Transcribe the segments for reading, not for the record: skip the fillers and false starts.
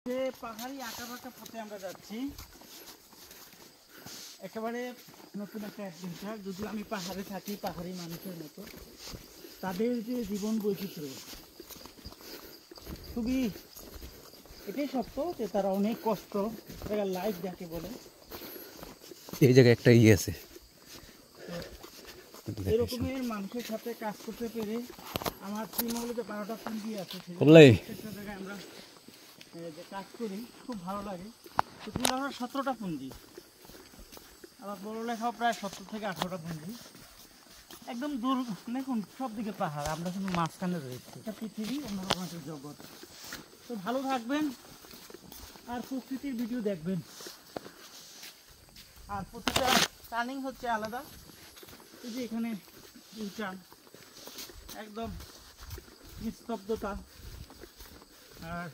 যে পাহাড়ি আঁকাবাঁকা পথে আমরা যাচ্ছি, একেবারে নতুন একটা অ্যাডভেঞ্চার। যদিও আমি পাহাড়ে থাকি, পাহাড়ি মানুষের মতো তাদের যে জীবন বৈচিত্র্য খুবই, এটাই সত্য যে তারা অনেক কষ্ট, লাইফ যাকে বলে। এই জায়গায় একটা আছে, এরকমের মানুষের সাথে কাজ করতে পেরে আমার শ্রীমঙ্গলে 12টা পুঞ্জি আছে, প্রত্যেকটা জায়গায় আমরা যে কাজ করি খুব ভালো লাগে। তো আমরা 17টা পুঞ্জি, আবার বড় লেখাও প্রায় 17 থেকে 18টা পুঞ্জি। একদম দূর দেখুন, সব দিকে পাহাড়, আমরা কিন্তু মাঝখানে রয়েছি। এটা পৃথিবী, অন্যরকম একটা জগৎ। তো ভালো থাকবেন আর প্রকৃতির ভিডিও দেখবেন। আর প্রতিটা টার্নিং হচ্ছে আলাদা। এই যে এখানে টার্ন, একদম নিস্তব্ধতা। আর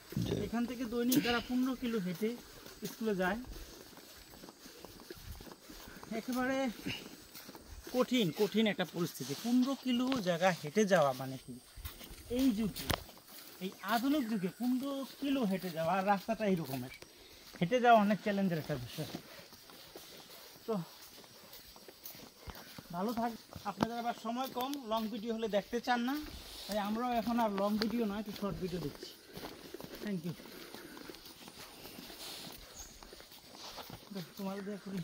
এখান থেকে দৈনিক তারা 15 কিলো হেঁটে স্কুলে যায়। একেবারে কঠিন কঠিন একটা পরিস্থিতি। 15 কিলো জায়গা হেঁটে যাওয়া মানে কি, এই যুগে, এই আধুনিক যুগে 15 কিলো হেঁটে যাওয়া, আর রাস্তাটা এইরকমের, হেঁটে যাওয়া অনেক চ্যালেঞ্জের একটা বিষয়। তো ভালো থাক। আপনাদের আবার সময় কম, লং ভিডিও হলে দেখতে চান না, তাই আমরাও এখন আর লং ভিডিও নয়, একটু শর্ট ভিডিও দিচ্ছি। Thank you. তোমাদের করি।